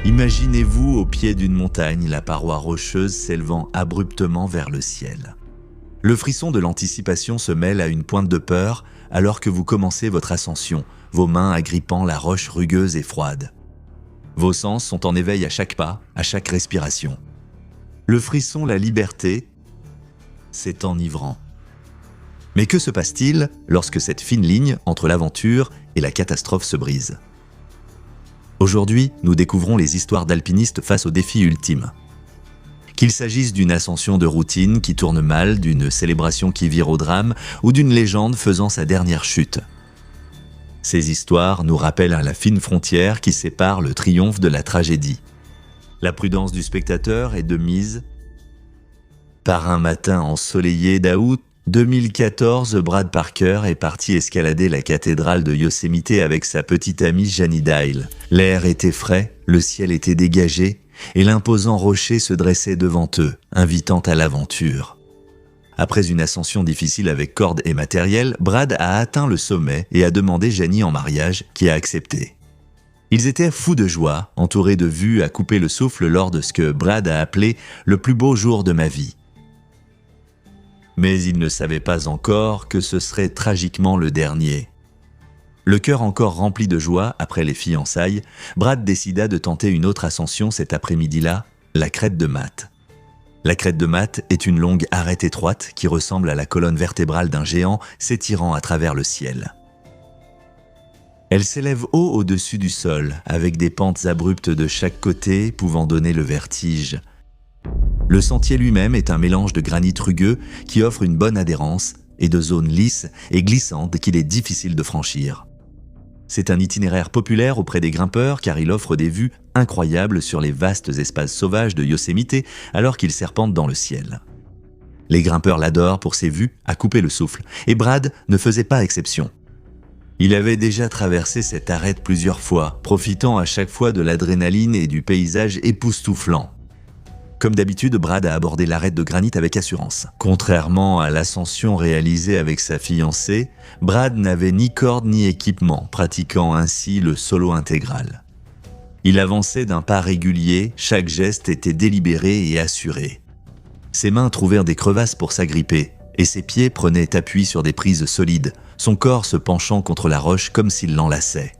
Imaginez-vous au pied d'une montagne, la paroi rocheuse s'élevant abruptement vers le ciel. Le frisson de l'anticipation se mêle à une pointe de peur alors que vous commencez votre ascension, vos mains agrippant la roche rugueuse et froide. Vos sens sont en éveil à chaque pas, à chaque respiration. Le frisson, la liberté, c'est enivrant. Mais que se passe-t-il lorsque cette fine ligne entre l'aventure et la catastrophe se brise ? Aujourd'hui, nous découvrons les histoires d'alpinistes face au défi ultime. Qu'il s'agisse d'une ascension de routine qui tourne mal, d'une célébration qui vire au drame ou d'une légende faisant sa dernière chute. Ces histoires nous rappellent la fine frontière qui sépare le triomphe de la tragédie. La prudence du spectateur est de mise. Par un matin ensoleillé d'août 2014, Brad Parker est parti escalader la cathédrale de Yosemite avec sa petite amie Jani Dyle. L'air était frais, le ciel était dégagé et l'imposant rocher se dressait devant eux, invitant à l'aventure. Après une ascension difficile avec cordes et matériel, Brad a atteint le sommet et a demandé Jani en mariage, qui a accepté. Ils étaient fous de joie, entourés de vues à couper le souffle lors de ce que Brad a appelé « le plus beau jour de ma vie ». Mais ils ne savaient pas encore que ce serait tragiquement le dernier. Le cœur encore rempli de joie après les fiançailles, Brad décida de tenter une autre ascension cet après-midi-là, la crête de Matt. La crête de Matt est une longue arête étroite qui ressemble à la colonne vertébrale d'un géant s'étirant à travers le ciel. Elle s'élève haut au-dessus du sol, avec des pentes abruptes de chaque côté pouvant donner le vertige. Le sentier lui-même est un mélange de granit rugueux qui offre une bonne adhérence et de zones lisses et glissantes qu'il est difficile de franchir. C'est un itinéraire populaire auprès des grimpeurs car il offre des vues incroyables sur les vastes espaces sauvages de Yosemite alors qu'il serpente dans le ciel. Les grimpeurs l'adorent pour ses vues à couper le souffle et Brad ne faisait pas exception. Il avait déjà traversé cette arête plusieurs fois, profitant à chaque fois de l'adrénaline et du paysage époustouflant. Comme d'habitude, Brad a abordé l'arête de granit avec assurance. Contrairement à l'ascension réalisée avec sa fiancée, Brad n'avait ni corde ni équipement, pratiquant ainsi le solo intégral. Il avançait d'un pas régulier, chaque geste était délibéré et assuré. Ses mains trouvèrent des crevasses pour s'agripper, et ses pieds prenaient appui sur des prises solides, son corps se penchant contre la roche comme s'il l'enlaçait.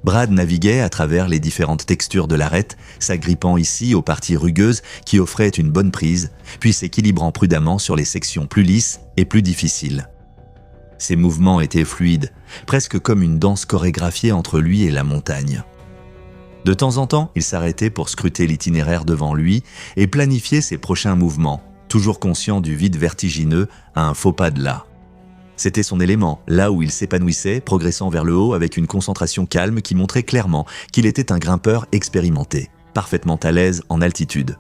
Brad naviguait à travers les différentes textures de l'arête, s'agrippant ici aux parties rugueuses qui offraient une bonne prise, puis s'équilibrant prudemment sur les sections plus lisses et plus difficiles. Ses mouvements étaient fluides, presque comme une danse chorégraphiée entre lui et la montagne. De temps en temps, il s'arrêtait pour scruter l'itinéraire devant lui et planifier ses prochains mouvements, toujours conscient du vide vertigineux à un faux pas de là. C'était son élément, là où il s'épanouissait, progressant vers le haut avec une concentration calme qui montrait clairement qu'il était un grimpeur expérimenté, parfaitement à l'aise en altitude.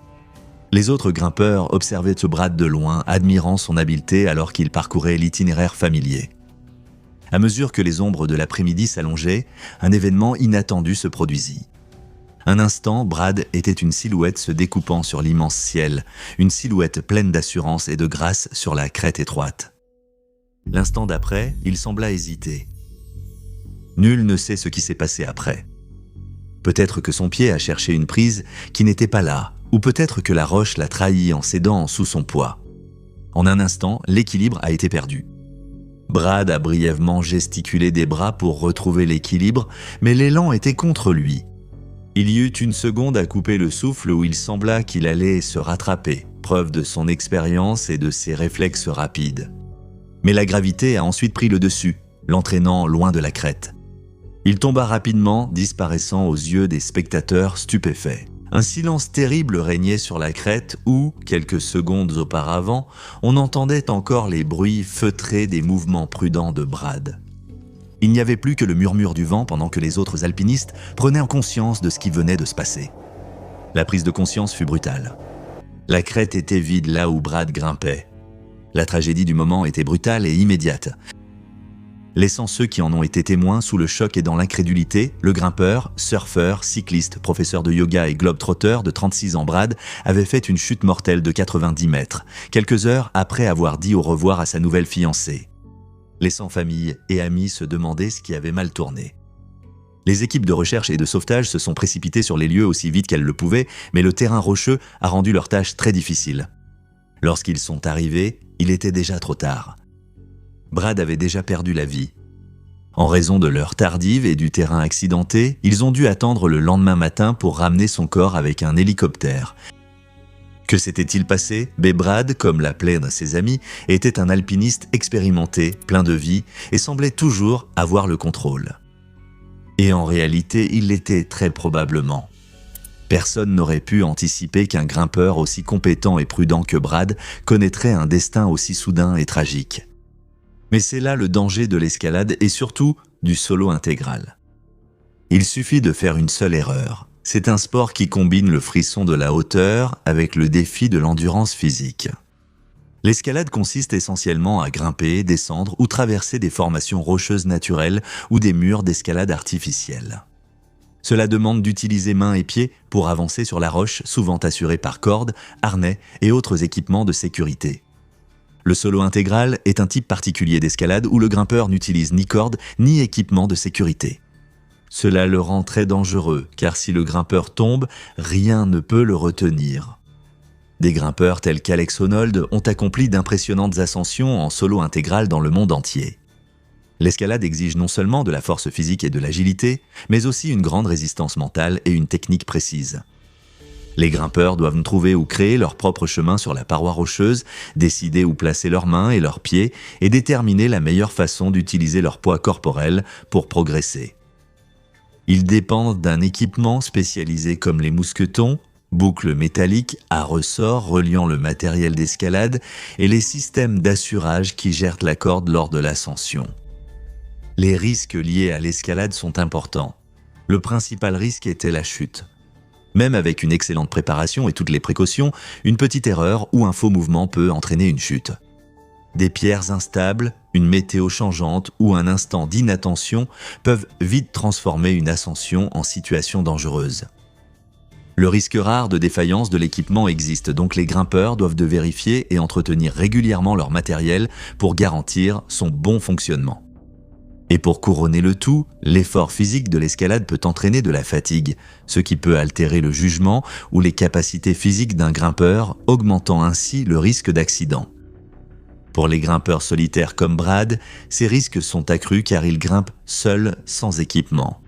Les autres grimpeurs observaient ce Brad de loin, admirant son habileté alors qu'il parcourait l'itinéraire familier. À mesure que les ombres de l'après-midi s'allongeaient, un événement inattendu se produisit. Un instant, Brad était une silhouette se découpant sur l'immense ciel, une silhouette pleine d'assurance et de grâce sur la crête étroite. L'instant d'après, il sembla hésiter. Nul ne sait ce qui s'est passé après. Peut-être que son pied a cherché une prise qui n'était pas là, ou peut-être que la roche l'a trahi en cédant sous son poids. En un instant, l'équilibre a été perdu. Brad a brièvement gesticulé des bras pour retrouver l'équilibre, mais l'élan était contre lui. Il y eut une seconde à couper le souffle où il sembla qu'il allait se rattraper, preuve de son expérience et de ses réflexes rapides. Mais la gravité a ensuite pris le dessus, l'entraînant loin de la crête. Il tomba rapidement, disparaissant aux yeux des spectateurs stupéfaits. Un silence terrible régnait sur la crête où, quelques secondes auparavant, on entendait encore les bruits feutrés des mouvements prudents de Brad. Il n'y avait plus que le murmure du vent pendant que les autres alpinistes prenaient en conscience de ce qui venait de se passer. La prise de conscience fut brutale. La crête était vide là où Brad grimpait. La tragédie du moment était brutale et immédiate. Laissant ceux qui en ont été témoins sous le choc et dans l'incrédulité, le grimpeur, surfeur, cycliste, professeur de yoga et globe-trotteur de 36 ans Brad avait fait une chute mortelle de 90 mètres, quelques heures après avoir dit au revoir à sa nouvelle fiancée. Laissant famille et amis se demander ce qui avait mal tourné. Les équipes de recherche et de sauvetage se sont précipitées sur les lieux aussi vite qu'elles le pouvaient, mais le terrain rocheux a rendu leur tâche très difficile. Lorsqu'ils sont arrivés, il était déjà trop tard. Brad avait déjà perdu la vie. En raison de l'heure tardive et du terrain accidenté, ils ont dû attendre le lendemain matin pour ramener son corps avec un hélicoptère. Que s'était-il passé ? Brad, comme l'appelaient ses amis, était un alpiniste expérimenté, plein de vie, et semblait toujours avoir le contrôle. Et en réalité, il l'était très probablement. Personne n'aurait pu anticiper qu'un grimpeur aussi compétent et prudent que Brad connaîtrait un destin aussi soudain et tragique. Mais c'est là le danger de l'escalade et surtout du solo intégral. Il suffit de faire une seule erreur. C'est un sport qui combine le frisson de la hauteur avec le défi de l'endurance physique. L'escalade consiste essentiellement à grimper, descendre ou traverser des formations rocheuses naturelles ou des murs d'escalade artificiels. Cela demande d'utiliser mains et pieds pour avancer sur la roche, souvent assurée par cordes, harnais et autres équipements de sécurité. Le solo intégral est un type particulier d'escalade où le grimpeur n'utilise ni cordes ni équipement de sécurité. Cela le rend très dangereux, car si le grimpeur tombe, rien ne peut le retenir. Des grimpeurs tels qu'Alex Honnold ont accompli d'impressionnantes ascensions en solo intégral dans le monde entier. L'escalade exige non seulement de la force physique et de l'agilité, mais aussi une grande résistance mentale et une technique précise. Les grimpeurs doivent trouver ou créer leur propre chemin sur la paroi rocheuse, décider où placer leurs mains et leurs pieds et déterminer la meilleure façon d'utiliser leur poids corporel pour progresser. Ils dépendent d'un équipement spécialisé comme les mousquetons, boucles métalliques à ressort reliant le matériel d'escalade et les systèmes d'assurage qui gèrent la corde lors de l'ascension. Les risques liés à l'escalade sont importants. Le principal risque était la chute. Même avec une excellente préparation et toutes les précautions, une petite erreur ou un faux mouvement peut entraîner une chute. Des pierres instables, une météo changeante ou un instant d'inattention peuvent vite transformer une ascension en situation dangereuse. Le risque rare de défaillance de l'équipement existe, donc les grimpeurs doivent vérifier et entretenir régulièrement leur matériel pour garantir son bon fonctionnement. Et pour couronner le tout, l'effort physique de l'escalade peut entraîner de la fatigue, ce qui peut altérer le jugement ou les capacités physiques d'un grimpeur, augmentant ainsi le risque d'accident. Pour les grimpeurs solitaires comme Brad, ces risques sont accrus car ils grimpent seuls sans équipement.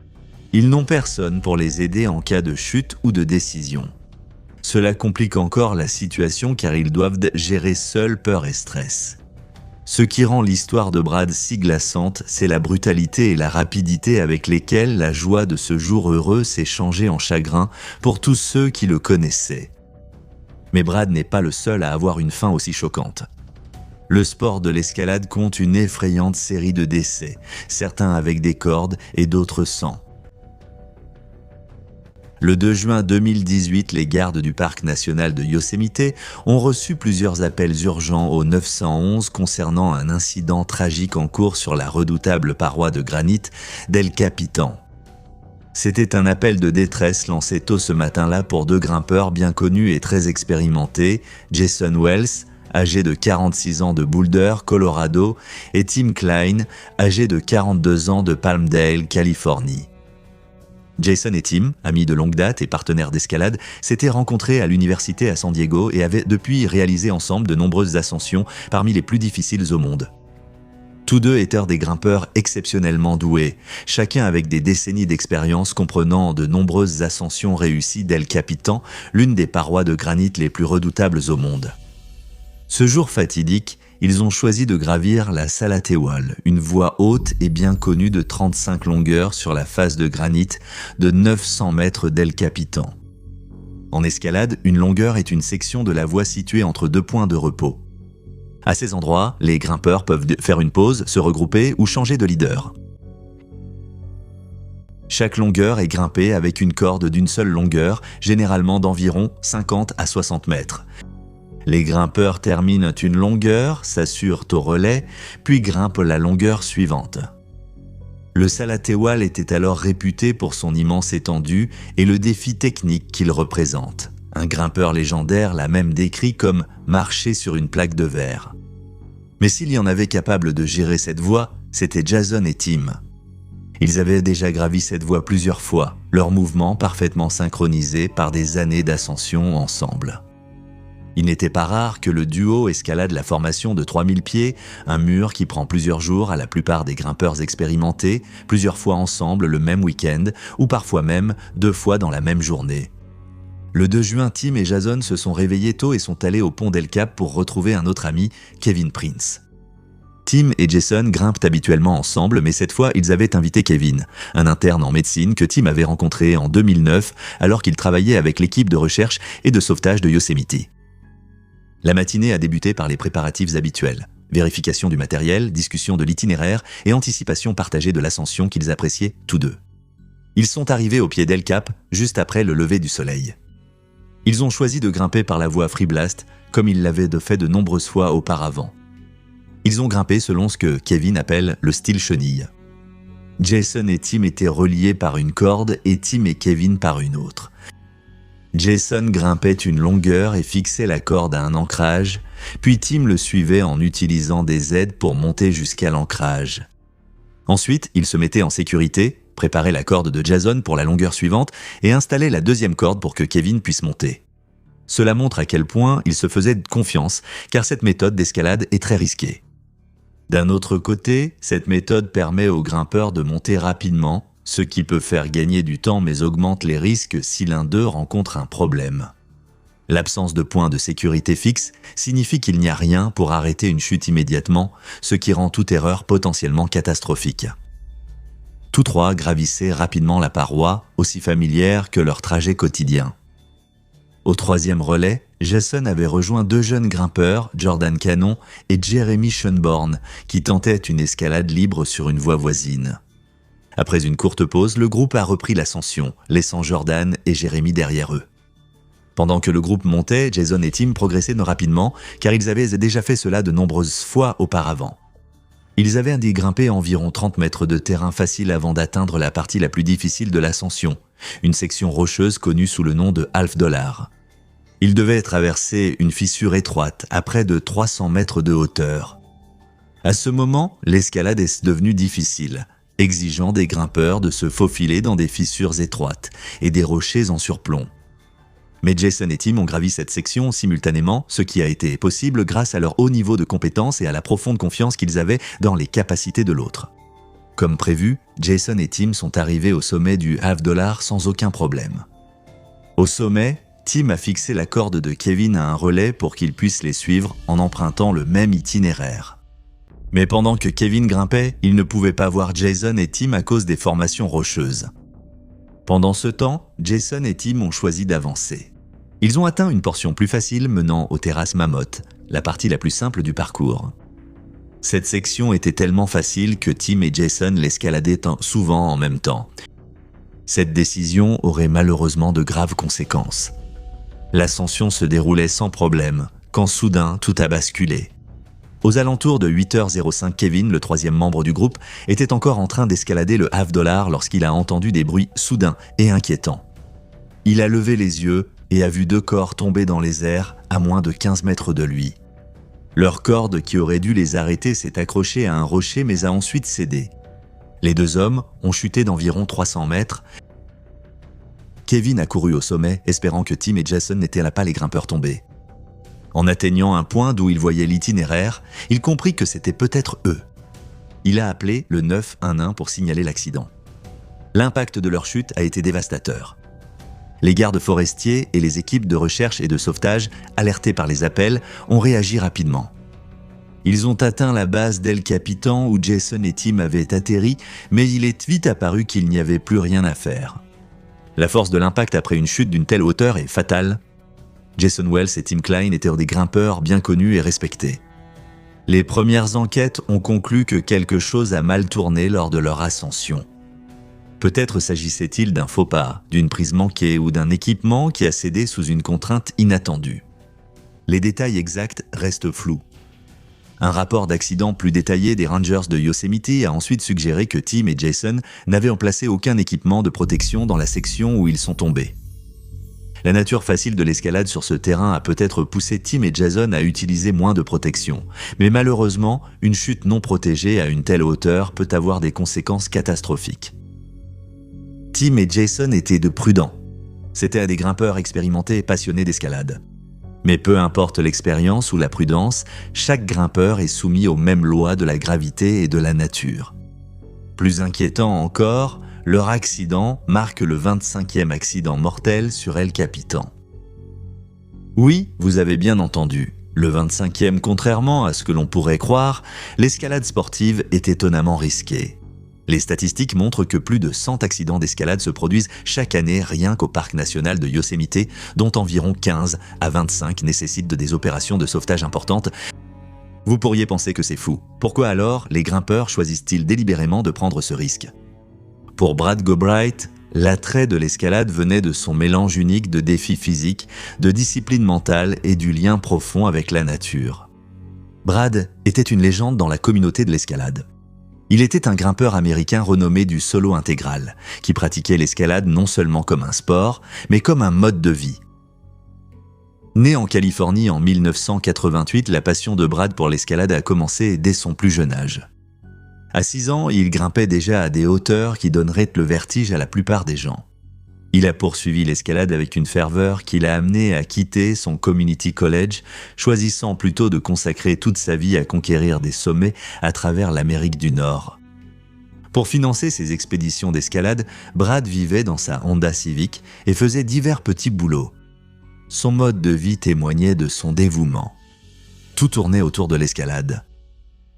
Ils n'ont personne pour les aider en cas de chute ou de décision. Cela complique encore la situation car ils doivent gérer seuls peur et stress. Ce qui rend l'histoire de Brad si glaçante, c'est la brutalité et la rapidité avec lesquelles la joie de ce jour heureux s'est changée en chagrin pour tous ceux qui le connaissaient. Mais Brad n'est pas le seul à avoir une fin aussi choquante. Le sport de l'escalade compte une effrayante série de décès, certains avec des cordes et d'autres sans. Le 2 juin 2018, les gardes du parc national de Yosemite ont reçu plusieurs appels urgents au 911 concernant un incident tragique en cours sur la redoutable paroi de granit d'El Capitan. C'était un appel de détresse lancé tôt ce matin-là pour deux grimpeurs bien connus et très expérimentés, Jason Wells, âgé de 46 ans de Boulder, Colorado, et Tim Klein, âgé de 42 ans de Palmdale, Californie. Jason et Tim, amis de longue date et partenaires d'escalade, s'étaient rencontrés à l'université à San Diego et avaient depuis réalisé ensemble de nombreuses ascensions parmi les plus difficiles au monde. Tous deux étaient des grimpeurs exceptionnellement doués, chacun avec des décennies d'expérience comprenant de nombreuses ascensions réussies d'El Capitan, l'une des parois de granit les plus redoutables au monde. Ce jour fatidique, ils ont choisi de gravir la Salatewal, une voie haute et bien connue de 35 longueurs sur la face de granit de 900 mètres d'El Capitan. En escalade, une longueur est une section de la voie située entre deux points de repos. À ces endroits, les grimpeurs peuvent faire une pause, se regrouper ou changer de leader. Chaque longueur est grimpée avec une corde d'une seule longueur, généralement d'environ 50 à 60 mètres. Les grimpeurs terminent une longueur, s'assurent au relais, puis grimpent la longueur suivante. Le Salatewal était alors réputé pour son immense étendue et le défi technique qu'il représente. Un grimpeur légendaire l'a même décrit comme « marcher sur une plaque de verre ». Mais s'il y en avait capable de gérer cette voie, c'était Jason et Tim. Ils avaient déjà gravi cette voie plusieurs fois, leurs mouvements parfaitement synchronisés par des années d'ascension ensemble. Il n'était pas rare que le duo escalade la formation de 3000 pieds, un mur qui prend plusieurs jours à la plupart des grimpeurs expérimentés, plusieurs fois ensemble le même week-end, ou parfois même 2 fois dans la même journée. Le 2 juin, Tim et Jason se sont réveillés tôt et sont allés au pont d'El Cap pour retrouver un autre ami, Kevin Prince. Tim et Jason grimpent habituellement ensemble, mais cette fois, ils avaient invité Kevin, un interne en médecine que Tim avait rencontré en 2009 alors qu'il travaillait avec l'équipe de recherche et de sauvetage de Yosemite. La matinée a débuté par les préparatifs habituels, vérification du matériel, discussion de l'itinéraire et anticipation partagée de l'ascension qu'ils appréciaient tous deux. Ils sont arrivés au pied d'El Cap juste après le lever du soleil. Ils ont choisi de grimper par la voie Free Blast comme ils l'avaient fait de nombreuses fois auparavant. Ils ont grimpé selon ce que Kevin appelle le style chenille. Jason et Tim étaient reliés par une corde et Tim et Kevin par une autre. Jason grimpait une longueur et fixait la corde à un ancrage, puis Tim le suivait en utilisant des aides pour monter jusqu'à l'ancrage. Ensuite, il se mettait en sécurité, préparait la corde de Jason pour la longueur suivante et installait la deuxième corde pour que Kevin puisse monter. Cela montre à quel point il se faisait confiance, car cette méthode d'escalade est très risquée. D'un autre côté, cette méthode permet aux grimpeurs de monter rapidement, ce qui peut faire gagner du temps mais augmente les risques si l'un d'eux rencontre un problème. L'absence de point de sécurité fixe signifie qu'il n'y a rien pour arrêter une chute immédiatement, ce qui rend toute erreur potentiellement catastrophique. Tous trois gravissaient rapidement la paroi, aussi familière que leur trajet quotidien. Au troisième relais, Jason avait rejoint 2 jeunes grimpeurs, Jordan Cannon et Jeremy Schoenborn, qui tentaient une escalade libre sur une voie voisine. Après une courte pause, le groupe a repris l'ascension, laissant Jordan et Jeremy derrière eux. Pendant que le groupe montait, Jason et Tim progressaient rapidement, car ils avaient déjà fait cela de nombreuses fois auparavant. Ils avaient grimper environ 30 mètres de terrain facile avant d'atteindre la partie la plus difficile de l'ascension, une section rocheuse connue sous le nom de $. Ils devaient traverser une fissure étroite à près de 300 mètres de hauteur. À ce moment, l'escalade est devenue difficile, exigeant des grimpeurs de se faufiler dans des fissures étroites et des rochers en surplomb. Mais Jason et Tim ont gravi cette section simultanément, ce qui a été possible grâce à leur haut niveau de compétence et à la profonde confiance qu'ils avaient dans les capacités de l'autre. Comme prévu, Jason et Tim sont arrivés au sommet du $. Sans aucun problème. Au sommet, Tim a fixé la corde de Kevin à un relais pour qu'il puisse les suivre en empruntant le même itinéraire. Mais pendant que Kevin grimpait, il ne pouvait pas voir Jason et Tim à cause des formations rocheuses. Pendant ce temps, Jason et Tim ont choisi d'avancer. Ils ont atteint une portion plus facile menant aux terrasses Mammoth, la partie la plus simple du parcours. Cette section était tellement facile que Tim et Jason l'escaladaient souvent en même temps. Cette décision aurait malheureusement de graves conséquences. L'ascension se déroulait sans problème, quand soudain tout a basculé. Aux alentours de 8h05, Kevin, le troisième membre du groupe, était encore en train d'escalader le $. Lorsqu'il a entendu des bruits soudains et inquiétants. Il a levé les yeux et a vu 2 corps tomber dans les airs à moins de 15 mètres de lui. Leur corde qui aurait dû les arrêter s'est accrochée à un rocher mais a ensuite cédé. Les 2 hommes ont chuté d'environ 300 mètres. Kevin a couru au sommet, espérant que Tim et Jason n'étaient pas les grimpeurs tombés. En atteignant un point d'où il voyait l'itinéraire, il comprit que c'était peut-être eux. Il a appelé le 911 pour signaler l'accident. L'impact de leur chute a été dévastateur. Les gardes forestiers et les équipes de recherche et de sauvetage, alertés par les appels, ont réagi rapidement. Ils ont atteint la base d'El Capitan où Jason et Tim avaient atterri, mais il est vite apparu qu'il n'y avait plus rien à faire. La force de l'impact après une chute d'une telle hauteur est fatale. Jason Wells et Tim Klein étaient des grimpeurs bien connus et respectés. Les premières enquêtes ont conclu que quelque chose a mal tourné lors de leur ascension. Peut-être s'agissait-il d'un faux pas, d'une prise manquée ou d'un équipement qui a cédé sous une contrainte inattendue. Les détails exacts restent flous. Un rapport d'accident plus détaillé des Rangers de Yosemite a ensuite suggéré que Tim et Jason n'avaient placé aucun équipement de protection dans la section où ils sont tombés. La nature facile de l'escalade sur ce terrain a peut-être poussé Tim et Jason à utiliser moins de protection. Mais malheureusement, une chute non protégée à une telle hauteur peut avoir des conséquences catastrophiques. Tim et Jason étaient de prudents. C'étaient des grimpeurs expérimentés et passionnés d'escalade. Mais peu importe l'expérience ou la prudence, chaque grimpeur est soumis aux mêmes lois de la gravité et de la nature. Plus inquiétant encore, leur accident marque le 25e accident mortel sur El Capitan. Oui, vous avez bien entendu, le 25e, contrairement à ce que l'on pourrait croire, l'escalade sportive est étonnamment risquée. Les statistiques montrent que plus de 100 accidents d'escalade se produisent chaque année rien qu'au parc national de Yosemite, dont environ 15 à 25 nécessitent des opérations de sauvetage importantes. Vous pourriez penser que c'est fou. Pourquoi alors les grimpeurs choisissent-ils délibérément de prendre ce risque ? Pour Brad Gobright, l'attrait de l'escalade venait de son mélange unique de défis physiques, de discipline mentale et du lien profond avec la nature. Brad était une légende dans la communauté de l'escalade. Il était un grimpeur américain renommé du solo intégral, qui pratiquait l'escalade non seulement comme un sport, mais comme un mode de vie. Né en Californie en 1988, la passion de Brad pour l'escalade a commencé dès son plus jeune âge. À 6 ans, il grimpait déjà à des hauteurs qui donneraient le vertige à la plupart des gens. Il a poursuivi l'escalade avec une ferveur qui l'a amené à quitter son community college, choisissant plutôt de consacrer toute sa vie à conquérir des sommets à travers l'Amérique du Nord. Pour financer ses expéditions d'escalade, Brad vivait dans sa Honda Civic et faisait divers petits boulots. Son mode de vie témoignait de son dévouement. Tout tournait autour de l'escalade.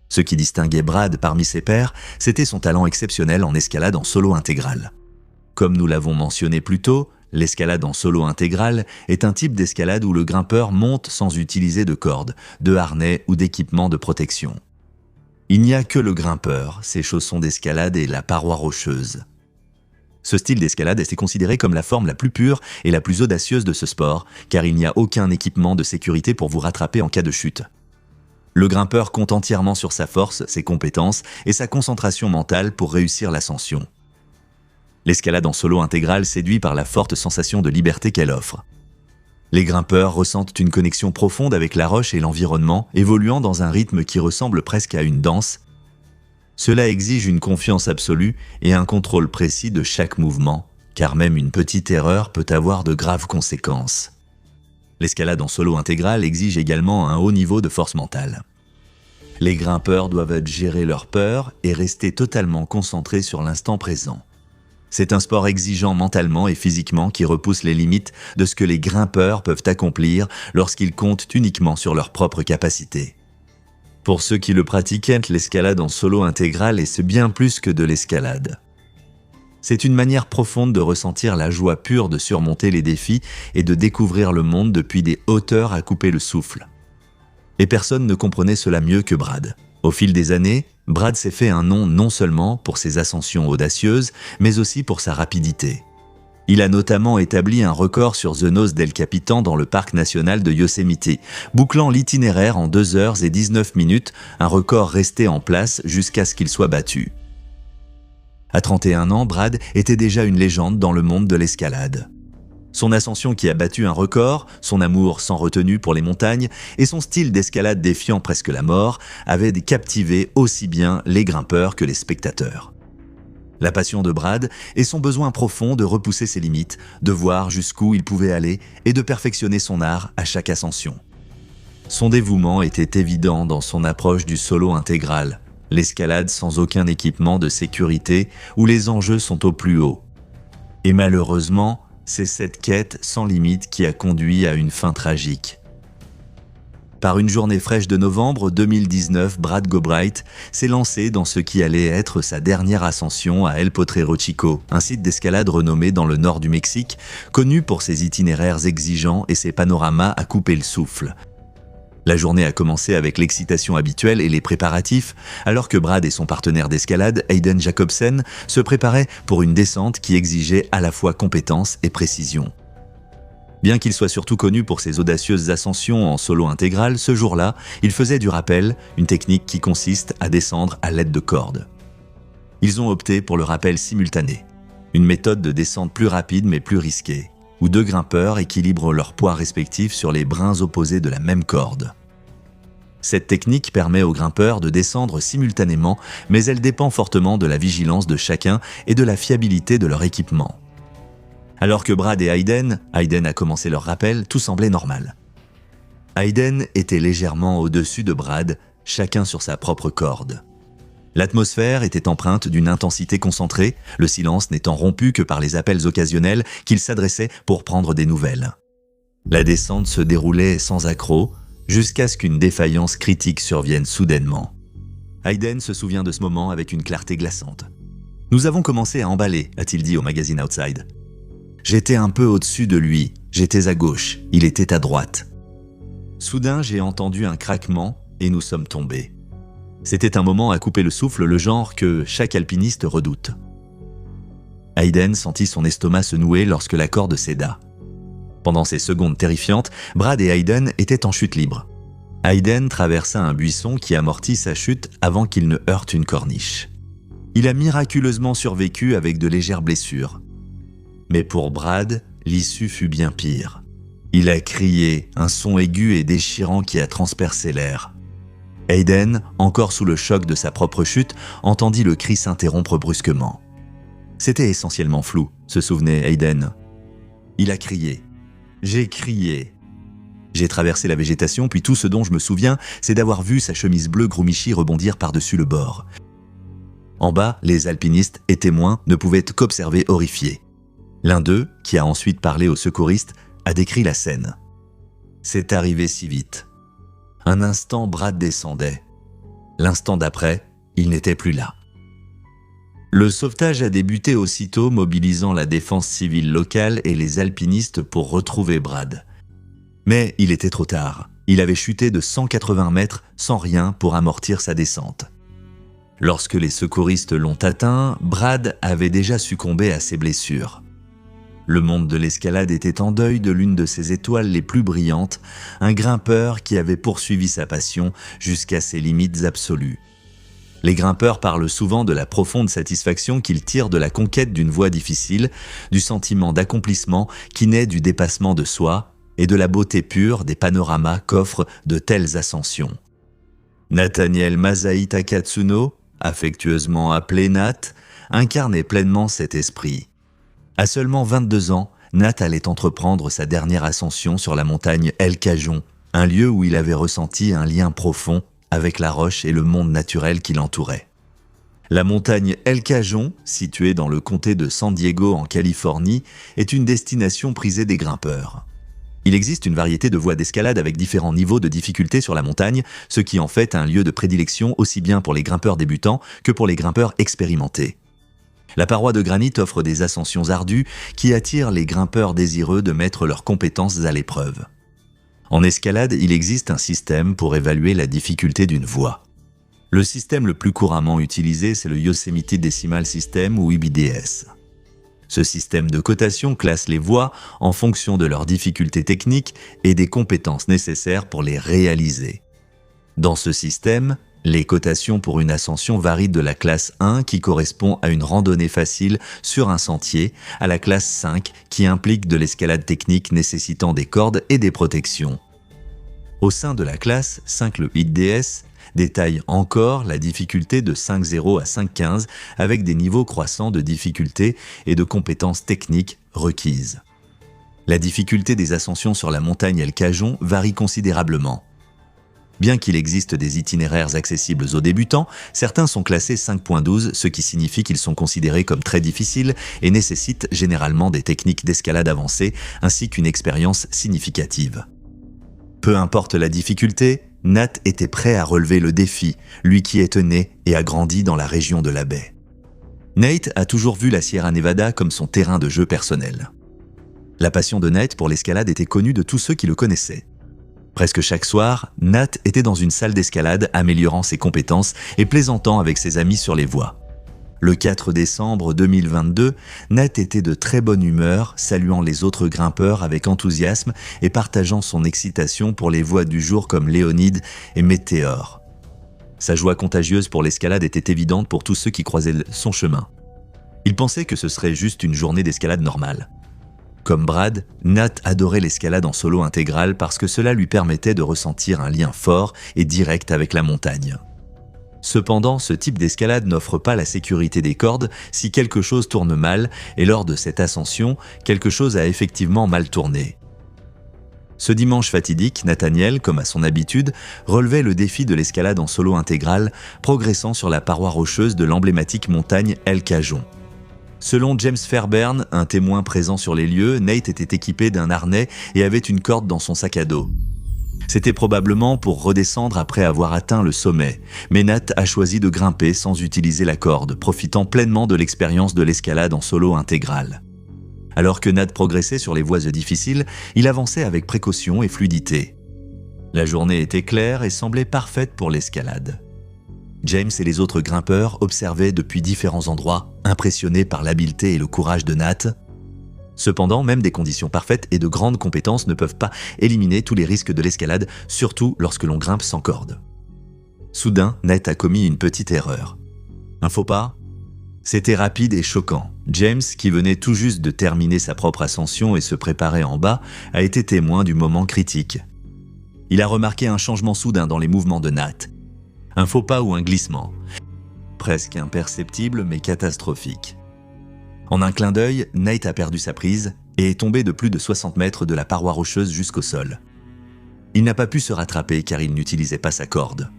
Ce qui distinguait Brad parmi ses pairs, c'était son talent exceptionnel en escalade en solo intégral. Comme nous l'avons mentionné plus tôt, l'escalade en solo intégral est un type d'escalade où le grimpeur monte sans utiliser de cordes, de harnais ou d'équipement de protection. Il n'y a que le grimpeur, ses chaussons d'escalade et la paroi rocheuse. Ce style d'escalade est considéré comme la forme la plus pure et la plus audacieuse de ce sport, car il n'y a aucun équipement de sécurité pour vous rattraper en cas de chute. Le grimpeur compte entièrement sur sa force, ses compétences et sa concentration mentale pour réussir l'ascension. L'escalade en solo intégral séduit par la forte sensation de liberté qu'elle offre. Les grimpeurs ressentent une connexion profonde avec la roche et l'environnement, évoluant dans un rythme qui ressemble presque à une danse. Cela exige une confiance absolue et un contrôle précis de chaque mouvement, car même une petite erreur peut avoir de graves conséquences. L'escalade en solo intégral exige également un haut niveau de force mentale. Les grimpeurs doivent gérer leur peur et rester totalement concentrés sur l'instant présent. C'est un sport exigeant mentalement et physiquement qui repousse les limites de ce que les grimpeurs peuvent accomplir lorsqu'ils comptent uniquement sur leurs propres capacités. Pour ceux qui le pratiquent, l'escalade en solo intégral est bien plus que de l'escalade. C'est une manière profonde de ressentir la joie pure de surmonter les défis et de découvrir le monde depuis des hauteurs à couper le souffle. Et personne ne comprenait cela mieux que Brad. Au fil des années, Brad s'est fait un nom non seulement pour ses ascensions audacieuses, mais aussi pour sa rapidité. Il a notamment établi un record sur The Nose d'El Capitan dans le parc national de Yosemite, bouclant l'itinéraire en 2 heures et 19 minutes, un record resté en place jusqu'à ce qu'il soit battu. À 31 ans, Brad était déjà une légende dans le monde de l'escalade. Son ascension qui a battu un record, son amour sans retenue pour les montagnes et son style d'escalade défiant presque la mort avaient captivé aussi bien les grimpeurs que les spectateurs. La passion de Brad est son besoin profond de repousser ses limites, de voir jusqu'où il pouvait aller et de perfectionner son art à chaque ascension. Son dévouement était évident dans son approche du solo intégral, l'escalade sans aucun équipement de sécurité où les enjeux sont au plus haut. Et malheureusement, c'est cette quête sans limite qui a conduit à une fin tragique. Par une journée fraîche de novembre 2019, Brad Gobright s'est lancé dans ce qui allait être sa dernière ascension à El Potrero Chico, un site d'escalade renommé dans le nord du Mexique, connu pour ses itinéraires exigeants et ses panoramas à couper le souffle. La journée a commencé avec l'excitation habituelle et les préparatifs, alors que Brad et son partenaire d'escalade, Hayden Jacobsen, se préparaient pour une descente qui exigeait à la fois compétence et précision. Bien qu'il soit surtout connu pour ses audacieuses ascensions en solo intégral, ce jour-là, il faisait du rappel, une technique qui consiste à descendre à l'aide de cordes. Ils ont opté pour le rappel simultané, une méthode de descente plus rapide mais plus risquée. où deux grimpeurs équilibrent leur poids respectif sur les brins opposés de la même corde. Cette technique permet aux grimpeurs de descendre simultanément, mais elle dépend fortement de la vigilance de chacun et de la fiabilité de leur équipement. Alors que Brad et Hayden a commencé leur rappel, tout semblait normal. Hayden était légèrement au-dessus de Brad, chacun sur sa propre corde. L'atmosphère était empreinte d'une intensité concentrée, le silence n'étant rompu que par les appels occasionnels qu'ils s'adressaient pour prendre des nouvelles. La descente se déroulait sans accroc, jusqu'à ce qu'une défaillance critique survienne soudainement. Hayden se souvient de ce moment avec une clarté glaçante. « Nous avons commencé à emballer », a-t-il dit au magazine Outside. « J'étais un peu au-dessus de lui, j'étais à gauche, il était à droite. Soudain, j'ai entendu un craquement et nous sommes tombés. C'était un moment à couper le souffle, le genre que chaque alpiniste redoute. » Hayden sentit son estomac se nouer lorsque la corde céda. Pendant ces secondes terrifiantes, Brad et Hayden étaient en chute libre. Hayden traversa un buisson qui amortit sa chute avant qu'il ne heurte une corniche. Il a miraculeusement survécu avec de légères blessures. Mais pour Brad, l'issue fut bien pire. Il a crié, un son aigu et déchirant qui a transpercé l'air. Hayden, encore sous le choc de sa propre chute, entendit le cri s'interrompre brusquement. C'était essentiellement flou, se souvenait Hayden. Il a crié. J'ai crié. J'ai traversé la végétation, puis tout ce dont je me souviens, c'est d'avoir vu sa chemise bleue Grumichi rebondir par-dessus le bord. En bas, les alpinistes et témoins ne pouvaient qu'observer horrifiés. L'un d'eux, qui a ensuite parlé aux secouristes, a décrit la scène. C'est arrivé si vite. Un instant, Brad descendait. L'instant d'après, il n'était plus là. Le sauvetage a débuté aussitôt, mobilisant la défense civile locale et les alpinistes pour retrouver Brad. Mais il était trop tard. Il avait chuté de 180 mètres sans rien pour amortir sa descente. Lorsque les secouristes l'ont atteint, Brad avait déjà succombé à ses blessures. Le monde de l'escalade était en deuil de l'une de ses étoiles les plus brillantes, un grimpeur qui avait poursuivi sa passion jusqu'à ses limites absolues. Les grimpeurs parlent souvent de la profonde satisfaction qu'ils tirent de la conquête d'une voie difficile, du sentiment d'accomplissement qui naît du dépassement de soi et de la beauté pure des panoramas qu'offrent de telles ascensions. Nathaniel Masai Takatsuno, affectueusement appelé Nat, incarnait pleinement cet esprit. À seulement 22 ans, Nat allait entreprendre sa dernière ascension sur la montagne El Cajon, un lieu où il avait ressenti un lien profond avec la roche et le monde naturel qui l'entourait. La montagne El Cajon, située dans le comté de San Diego en Californie, est une destination prisée des grimpeurs. Il existe une variété de voies d'escalade avec différents niveaux de difficulté sur la montagne, ce qui en fait un lieu de prédilection aussi bien pour les grimpeurs débutants que pour les grimpeurs expérimentés. La paroi de granit offre des ascensions ardues qui attirent les grimpeurs désireux de mettre leurs compétences à l'épreuve. En escalade, il existe un système pour évaluer la difficulté d'une voie. Le système le plus couramment utilisé, c'est le Yosemite Decimal System ou YBDS. Ce système de cotation classe les voies en fonction de leur difficulté technique et des compétences nécessaires pour les réaliser. Dans ce système, les cotations pour une ascension varient de la classe 1 qui correspond à une randonnée facile sur un sentier à la classe 5 qui implique de l'escalade technique nécessitant des cordes et des protections. Au sein de la classe 5, le YBDS détaille encore la difficulté de 5.0 à 5.15 avec des niveaux croissants de difficulté et de compétences techniques requises. La difficulté des ascensions sur la montagne El Cajon varie considérablement. Bien qu'il existe des itinéraires accessibles aux débutants, certains sont classés 5.12, ce qui signifie qu'ils sont considérés comme très difficiles et nécessitent généralement des techniques d'escalade avancées ainsi qu'une expérience significative. Peu importe la difficulté, Nat était prêt à relever le défi, lui qui est né et a grandi dans la région de la baie. Nate a toujours vu la Sierra Nevada comme son terrain de jeu personnel. La passion de Nate pour l'escalade était connue de tous ceux qui le connaissaient. Presque chaque soir, Nat était dans une salle d'escalade améliorant ses compétences et plaisantant avec ses amis sur les voies. Le 4 décembre 2022, Nat était de très bonne humeur, saluant les autres grimpeurs avec enthousiasme et partageant son excitation pour les voies du jour comme Léonide et Météore. Sa joie contagieuse pour l'escalade était évidente pour tous ceux qui croisaient son chemin. Il pensait que ce serait juste une journée d'escalade normale. Comme Brad, Nat adorait l'escalade en solo intégral parce que cela lui permettait de ressentir un lien fort et direct avec la montagne. Cependant, ce type d'escalade n'offre pas la sécurité des cordes si quelque chose tourne mal, et lors de cette ascension, quelque chose a effectivement mal tourné. Ce dimanche fatidique, Nathaniel, comme à son habitude, relevait le défi de l'escalade en solo intégral, progressant sur la paroi rocheuse de l'emblématique montagne El Cajon. Selon James Fairbairn, un témoin présent sur les lieux, Nate était équipé d'un harnais et avait une corde dans son sac à dos. C'était probablement pour redescendre après avoir atteint le sommet, mais Nat a choisi de grimper sans utiliser la corde, profitant pleinement de l'expérience de l'escalade en solo intégral. Alors que Nat progressait sur les voies difficiles, il avançait avec précaution et fluidité. La journée était claire et semblait parfaite pour l'escalade. James et les autres grimpeurs observaient depuis différents endroits, impressionnés par l'habileté et le courage de Nat. Cependant, même des conditions parfaites et de grandes compétences ne peuvent pas éliminer tous les risques de l'escalade, surtout lorsque l'on grimpe sans corde. Soudain, Nat a commis une petite erreur. Un faux pas ? C'était rapide et choquant. James, qui venait tout juste de terminer sa propre ascension et se préparait en bas, a été témoin du moment critique. Il a remarqué un changement soudain dans les mouvements de Nat. Un faux pas ou un glissement. Presque imperceptible mais catastrophique. En un clin d'œil, Nate a perdu sa prise et est tombé de plus de 60 mètres de la paroi rocheuse jusqu'au sol. Il n'a pas pu se rattraper car il n'utilisait pas sa corde.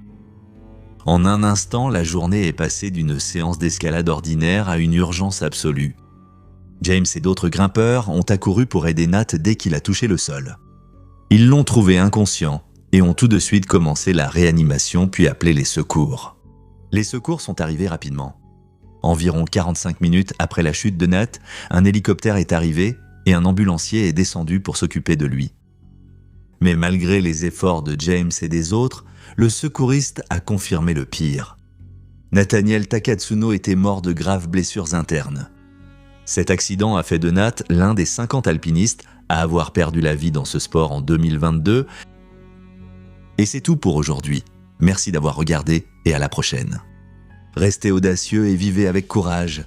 En un instant, la journée est passée d'une séance d'escalade ordinaire à une urgence absolue. James et d'autres grimpeurs ont accouru pour aider Nat dès qu'il a touché le sol. Ils l'ont trouvé inconscient et ont tout de suite commencé la réanimation puis appelé les secours. Les secours sont arrivés rapidement. Environ 45 minutes après la chute de Nat, un hélicoptère est arrivé et un ambulancier est descendu pour s'occuper de lui. Mais malgré les efforts de James et des autres, le secouriste a confirmé le pire. Nathaniel Takatsuno était mort de graves blessures internes. Cet accident a fait de Nat l'un des 50 alpinistes à avoir perdu la vie dans ce sport en 2022. Et c'est tout pour aujourd'hui. Merci d'avoir regardé et à la prochaine. Restez audacieux et vivez avec courage.